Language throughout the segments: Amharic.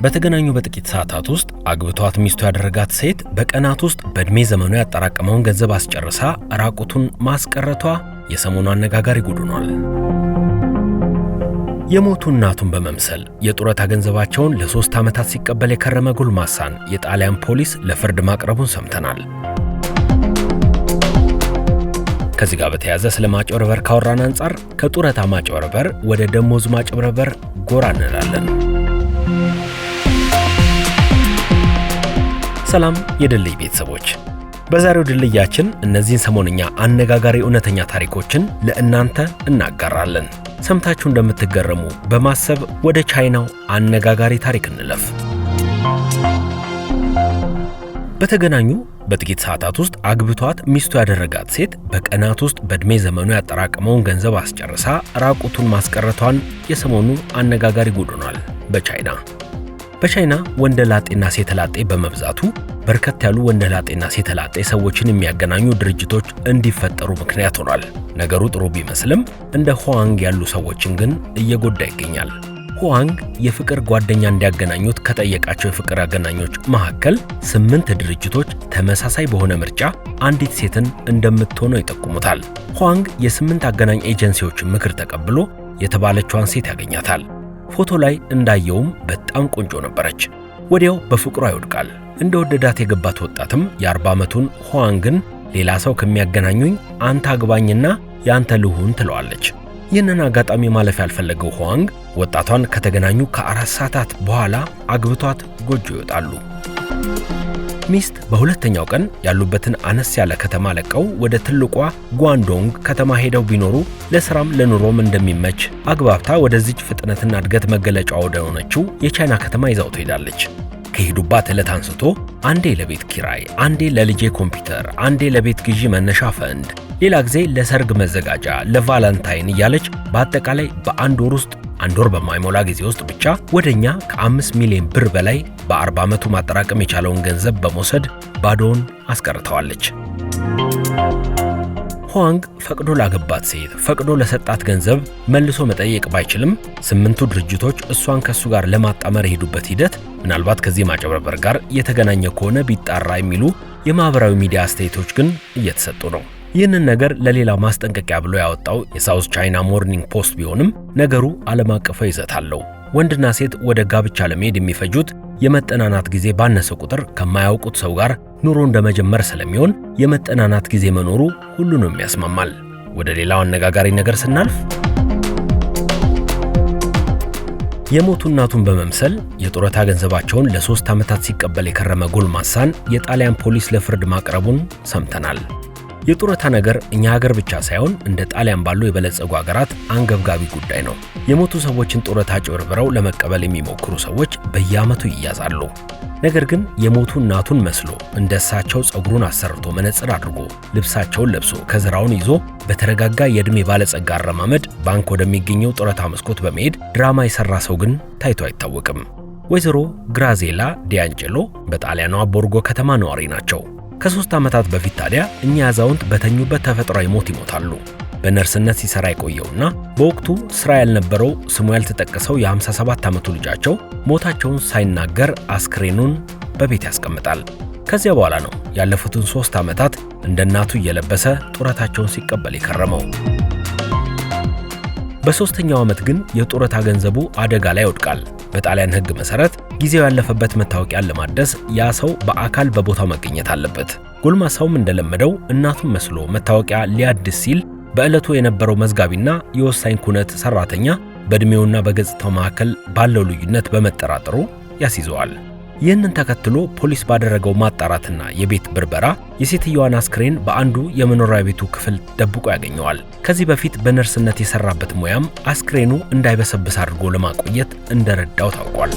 በተገናኙ በጥቂት ሰዓታት ውስጥ አግብቷት ሚስቱ ያደረጋት ሴት በቀናት ውስጥ በእድሜ ዘመኑ ያጠራቀመውን ገንዘብ አስጨርሳ ራቁቱን ማስቀረቷ የሰሞኑ አነጋጋሪ ጉድ ሆኗል። የሞቱ እናቱን በመምሰል የጡረታ ገንዘባቸውን ለ3 ዓመታት ሲቀበል የከረመ ጎልማሳን የጣሊያን ፖሊስ ለፍርድ ማቅረቡን ሰምተናል። ከዚህ ጋር በተያያዘ ስለ ማጭበርበር ካወራን አንጻር ከጡረታ ማጭበርበር ወደ ደሞዝ ማጭበርበር ጎራ እንላለን። ሰላም የድልይ ቤተሰቦች፣ በዛሬው ድልያችን እነዚህን ሰሞንኛ አነጋጋሪ እውነተኛ ታሪኮችን ለእናንተ እናጋራለን። ሰምታችሁ እንደምትገረሙ በማሰብ ወደ ቻይናው አነጋጋሪ ታሪክ እንለፍ። በተገናኙ በጥቂት ሰዓታት ውስጥ አግብቷት ሚስቱ ያደረጋት ሴት በቀናት ውስጥ በእድሜ ዘመኑ ያጠራቀመውን ገንዘብ አስጨርሳ ራቁቱን ማስቀረቷን የሰሞኑ አነጋጋሪ ጉድ ሆኗል። በቻይና ወንደላጤና ሴተላጤ በመብዛቱ በርከት ያሉ ወንደላጤና ሴተላጤ ሰዎችን የሚያገናኙ ድርጅቶች እንዲፈጠሩ ምክንያት ሆኗል። ነገሩ ጥሩ ቢመስልም እንደ ሁዋንግ ያሉ ሰዎችን ግን እየጎዳ ይገኛል። ሁዋንግ የፍቅር ጓደኛ እንዲያገናኙት ከጠየቃቸው የፍቅር አገናኞች መካከል 8 ድርጅቶች ተመሳሳይ በሆነ ምርጫ አንዲት ሴትን እንደምትሆነው ይጠቁሙታል። ሁዋንግ የ8 አገናኝ ኤጀንሲዎችን ምክር ተቀብሎ የተባለችዋን ሴት ያገኛታል። ፎቶ ላይ እንዳየውም በጣም ቆንጆ ነበረች። ወዲያው በፍቅሯ ይወድቃል። እንደወደዳት የገባት ወጣትም የ40 ዓመቱን ሁዋንግን ሌላ ሰው ከሚያገናኙኝ አንተ አግባኝና ያንተ ልሁን ትለዋለች። ይህንን አጋጣሚ ማለፍ ያልፈለገው ሁዋንግ ወጣቷን ከተገናኙ ከ4 ሰዓታት በኋላ አግብቷት ጎጆ ይወጣሉ። ሚስት በሁለተኛው ቀን ያሉበትን አነስ ያለ ከተማ ለቀው ወደ ትልቋ ጓንዶንግ ከተማ ሄደው ቢኖሩ ለስራም ለኑሮም እንደሚመች አግባብታ ወደዚች ፍጥነትና እድገት መገለጫ ወደ ሆነችው የቻይና ከተማ ይዛው ትሄዳለች። ከሄዱባት ዕለት አንስቶ አንዴ ለቤት ኪራይ፣ አንዴ ለልጄ ኮምፒውተር፣ አንዴ ለቤት ግዢ መነሻ ፈንድ፣ ሌላ ጊዜ ለሰርግ መዘጋጃ፣ ለቫለንታይን እያለች በአጠቃላይ በአንድ ወር ውስጥ አንድ ወር በማይሞላ ጊዜ ውስጥ ብቻ ወደኛ ከ5 ሚሊዮን ብር በላይ በ40 ዓመቱ ማጠራቀም የቻለውን ገንዘብ በመውሰድ ባዶውን አስቀርተዋለች። ሁዋንግ ፈቅዶ ላገባት ሴት ፈቅዶ ለሰጣት ገንዘብ መልሶ መጠየቅ ባይችልም 8ቱ ድርጅቶች እሷን ከሱ ጋር ለማጣመር የሄዱበት ሂደት ምናልባት ከዚህ ማጭበርበር ጋር የተገናኘ ከሆነ ቢጣራ የሚሉ የማህበራዊ ሚዲያ አስተያየቶች ግን እየተሰጡ ነው። ይህንን ነገር ለሌላ ማስጠንቀቂያ ብሎ ያወጣው የሳውዝ ቻይና ሞርኒንግ ፖስት ቢሆንም ነገሩ ዓለም አቀፋዊ ይዘት አለው። ወንድና ሴት ወደ ጋብቻ ለመሄድ የሚፈጁት የመጠናናት ጊዜ ባነሰ ቁጥር ከማያውቁት ሰው ጋር ኑሮ እንደመጀመር ስለሚሆን የመጠናናት ጊዜ መኖሩ ሁሉንም ያስማማል። ወደ ሌላው አነጋጋሪ ነገር ስናልፍ የሞቱ እናቱን በመምሰል የጡረታ ገንዘባቸውን ለ3 ዓመታት ሲቀበል የከረመ ጎልማሳን የጣሊያን ፖሊስ ለፍርድ ማቅረቡን ሰምተናል። የጡረታ ነገር እኛ ሀገር ብቻ ሳይሆን እንደ ጣሊያን ባሉ የበለጸጉ ሀገራት አንገብጋቢ ጉዳይ ነው። የሞቱ ሰዎችን ጡረታ ጭበርብረው ለመቀበል የሚሞክሩ ሰዎች በየዓመቱ ይያዛሉ። ነገር ግን የሞቱ እናቱን መስሎ እንደ እሳቸው ጸጉሩን አሰርቶ መነጽር አድርጎ ልብሳቸውን ለብሶ ከዝራውን ይዞ በተረጋጋ የዕድሜ ባለጸጋ አረማመድ ባንክ ወደሚገኘው ጡረታ መስኮት በመሄድ ድራማ የሰራ ሰው ግን ታይቶ አይታወቅም። ወይዘሮ ግራዜላ ዲያንጀሎ በጣሊያኗ ቦርጎ ከተማ ነዋሪ ናቸው። ከ3 ዓመታት በፊት ታዲያ እኛ አዛውንት በተኙበት ተፈጥሯዊ ሞት ይሞታሉ። በነርስነት ሲሰራ የቆየውና በወቅቱ ስራ ያልነበረው ስሙ ያልተጠቀሰው የ57 ዓመቱ ልጃቸው ሞታቸውን ሳይናገር አስክሬኑን በቤት ያስቀምጣል። ከዚያ በኋላ ነው ያለፉትን 3 ዓመታት እንደ እናቱ እየለበሰ ጡረታቸውን ሲቀበል የከረመው። በ3ኛው ዓመት ግን የጡረታ ገንዘቡ አደጋ ላይ ይወድቃል። በጣሊያን ሕግ መሰረት ጊዜው ያለፈበት መታወቂያን ለማደስ ያ ሰው በአካል በቦታው መገኘት አለበት። ጎልማሳውም እንደለመደው እናቱን መስሎ መታወቂያ ሊያድስ ሲል በዕለቱ የነበረው መዝጋቢና የወሳኝ ኩነት ሰራተኛ በእድሜውና በገጽታው መካከል ባለው ልዩነት በመጠራጠሩ ያስይዘዋል። ይህንን ተከትሎ ፖሊስ ባደረገው ማጣራትና የቤት ብርበራ የሴትየዋን አስክሬን በአንዱ የመኖሪያ ቤቱ ክፍል ደብቆ ያገኘዋል። ከዚህ በፊት በነርስነት የሰራበት ሙያም አስክሬኑ እንዳይበሰብስ አድርጎ ለማቆየት እንደረዳው ታውቋል።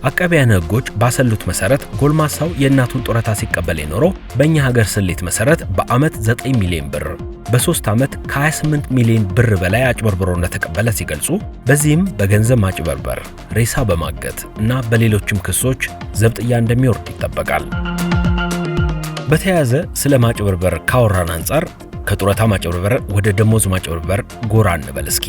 አቃቢያን ሕጎች ባሰሉት መሰረት ጎልማሳው የእናቱን ጡረታ ሲቀበል የኖረው በእኛ ሀገር ስሌት መሰረት በዓመት 9 ሚሊዮን ብር በ3 ዓመት ከ28 ሚሊዮን ብር በላይ አጭበርብሮ እንደተቀበለ ሲገልጹ፣ በዚህም በገንዘብ ማጭበርበር፣ ሬሳ በማገት እና በሌሎችም ክሶች ዘብጥያ እንደሚወርድ ይጠበቃል። በተያያዘ ስለ ማጭበርበር ካወራን አንጻር ከጡረታ ማጭበርበር ወደ ደሞዝ ማጭበርበር ጎራ እንበል እስኪ።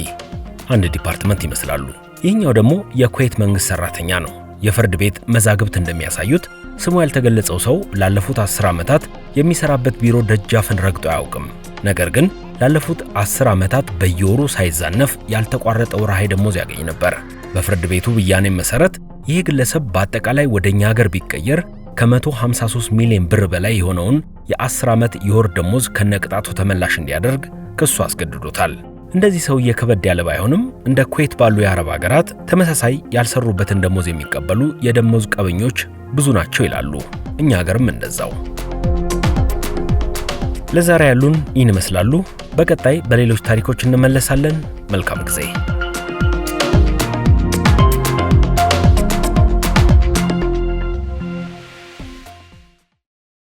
አንድ ዲፓርትመንት ይመስላሉ። ይህኛው ደግሞ የኩዌት መንግስት ሰራተኛ ነው። የፍርድ ቤት መዛግብት እንደሚያሳዩት ስሙ ያልተገለጸው ሰው ላለፉት 10 ዓመታት የሚሰራበት ቢሮ ደጃፍን ረግጦ አያውቅም። ነገር ግን ላለፉት 10 ዓመታት በየወሩ ሳይዛነፍ ያልተቋረጠ ወርሃዊ ደሞዝ ያገኝ ነበር። በፍርድ ቤቱ ብያኔ መሰረት ይህ ግለሰብ በአጠቃላይ ወደኛ ሀገር ቢቀየር ከ153 ሚሊዮን ብር በላይ የሆነውን የ10 ዓመት የወር ደሞዝ ከነቅጣቱ ተመላሽ እንዲያደርግ ክሱ አስገድዶታል። እንደዚህ ሰውዬ ከበድ ያለ ባይሆንም እንደ ኩዌት ባሉ የአረብ ሀገራት ተመሳሳይ ያልሰሩበትን ደሞዝ የሚቀበሉ የደሞዝ ቀበኞች ብዙ ናቸው ይላሉ። እኛ ሀገርም እንደዛው። ለዛሬ ያሉን ይህን ይመስላሉ። በቀጣይ በሌሎች ታሪኮች እንመለሳለን። መልካም ጊዜ።